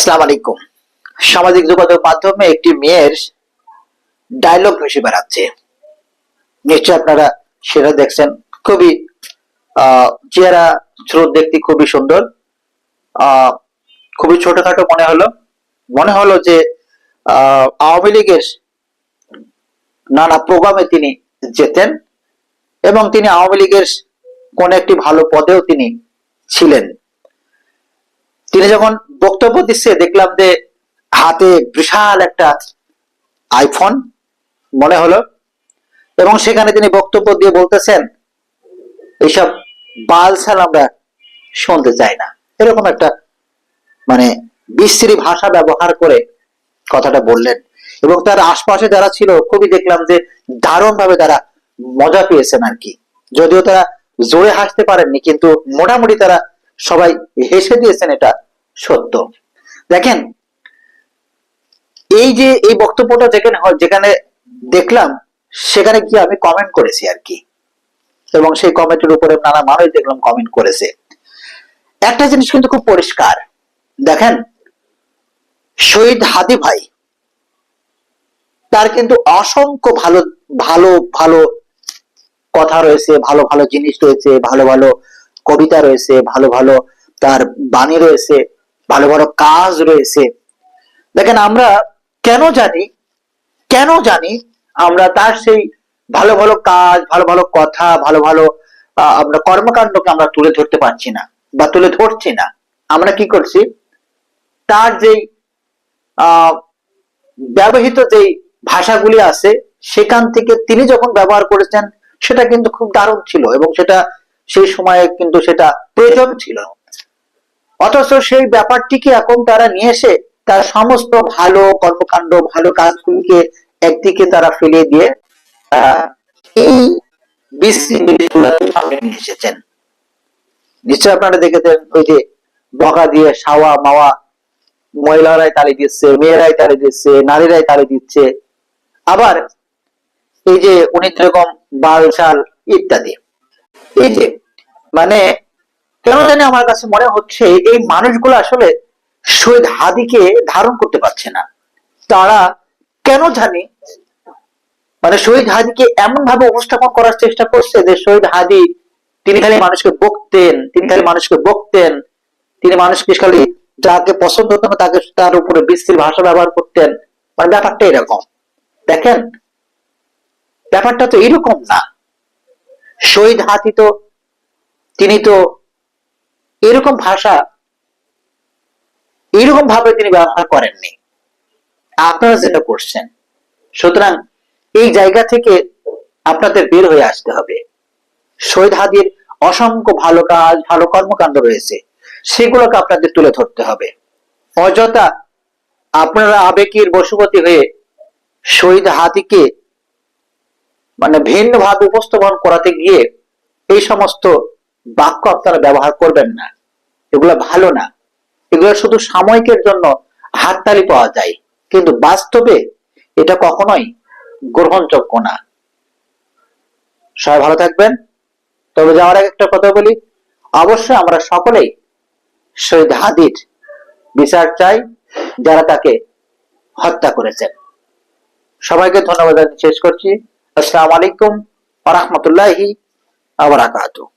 আসসালামু আলাইকুম। সামাজিক যোগাযোগ মাধ্যমে একটি মেয়ের ডায়লগ ভেসে বেড়াচ্ছে, নিশ্চয় আপনারা সেটা দেখছেন। খুবই চেহারা স্রোত দেখতে খুবই সুন্দর, আহ খুবই ছোটখাটো মনে হলো যে আওয়ামী লীগের নানা প্রোগ্রামে তিনি যেতেন এবং তিনি আওয়ামী লীগের কোন একটি ভালো পদেও তিনি ছিলেন। তিনি যখন বক্তব্য দিচ্ছে দেখলাম যে হাতে বিশাল একটা আইফোন মনে হলো, এবং সেখানে তিনি বক্তব্য দিয়ে বলতেছেন এইসব বালছাল আমরা শুনতে চাই না, এরকম একটা মানে বিশ্রী ভাষা ব্যবহার করে কথাটা বললেন। এবং তার আশপাশে যারা ছিল খুবই দেখলাম যে দারুণ ভাবে তারা মজা পেয়েছেন আর কি। যদিও তারা জোরে হাসতে পারেননি, কিন্তু মোটামুটি তারা সবাই হেসে দিয়েছেন, এটা সত্য। দেখেন, এই যে এই বক্তব্যটা যেখানে যেখানে দেখলাম সেখানে গিয়ে আমি কমেন্ট করেছি আর কি, এবং সেই কমেন্টের উপরে নানা মানুষ দেখলাম কমেন্ট করেছে। একটা জিনিস কিন্তু খুব পরিষ্কার, দেখেন শহীদ হাদি ভাই, তার কিন্তু অসংখ্য ভালো ভালো ভালো কথা রয়েছে, ভালো ভালো জিনিস রয়েছে, ভালো ভালো কবিতা রয়েছে, ভালো ভালো তার বাণী রয়েছে, ভালো ভালো কাজ রয়েছে। দেখেন, আমরা কেন জানি আমরা তার সেই ভালো ভালো কাজ, ভালো ভালো কথা, ভালো ভালো আমরা কর্মকাণ্ডকে আমরা তুলে ধরতে পারছি না বা তুলে ধরছি না। আমরা কি করছি, তার যেই ব্যবহৃত যেই ভাষাগুলি আছে সেখান থেকে তিনি যখন ব্যবহার করেছেন সেটা কিন্তু খুব দারুণ ছিল, এবং সেটা সেই সময়ে কিন্তু সেটা প্রয়োজন ছিল। অথচ সেই ব্যাপারটিকে এখন তারা নিয়ে এসে তার সমস্ত ভালো কর্মকাণ্ড, ভালো কাজগুলিকে একদিকে তারা ফেলে দিয়ে এই সামনে নিয়ে এসেছেন। নিশ্চয় আপনারা দেখেছেন, ওই যে বকা দিয়ে সাওয়া মাওয়া, মহিলারাই তালি দিচ্ছে, মেয়েরাই তালি দিচ্ছে, নারীরাই তালি দিচ্ছে। আবার এই যে উনি যেরকম বালছাল ইত্যাদি, এই যে মানে কেন জানি আমার কাছে মনে হচ্ছে এই মানুষগুলো আসলে শহীদ হাদিকে ধারণ করতে পারছে না। তারা কেন জানি শহীদ হাদিকে এমন ভাবে উপস্থাপন করার চেষ্টা করছে যে শহীদ হাদি তিনি খালি মানুষকে বকতেন, তিনি মানুষকে খালি যাকে পছন্দ হতো না তাকে তার উপরে বিশ্রী ভাষা ব্যবহার করতেন। ব্যাপারটা এরকম। দেখেন, ব্যাপারটা তো এরকম না। শহীদ হাদি তো তিনি তো এরকম ভাষা এরকম ভাবে তিনি ব্যবহার করেননি, আপনারা যেটা করছেন। সুতরাং এই জায়গা থেকে আপনাদের বের হয়ে আসতে হবে। শহীদ হাদির অসংখ্য ভালো কাজ, ভালো কর্মকাণ্ড রয়েছে, সেগুলোকে আপনাদের তুলে ধরতে হবে। অযথা আপনারা আবেগের বশবর্তী হয়ে শহীদ হাদিকে ভিন্ন ভাবে উপস্থাপন করাতে গিয়ে এই সমস্ত বাক্য আপনারা ব্যবহার করবেন না। এগুলো ভালো না, এগুলো শুধু সাময়িকের জন্য হাততালি পাওয়া যায়, কিন্তু বাস্তবে এটা কখনোই গ্রহণযোগ্য না। সবাই ভালো থাকবেন। তবে যাওয়ার আগে একটা কথা বলি, অবশ্যই আমরা সকলেই শহীদ হাদির বিচার চাই যারা তাকে হত্যা করেছেন। সবাইকে ধন্যবাদ শেষ করছি। আসসালামু আলাইকুম ওয়া রাহমাতুল্লাহি ওয়া বারাকাতুহু।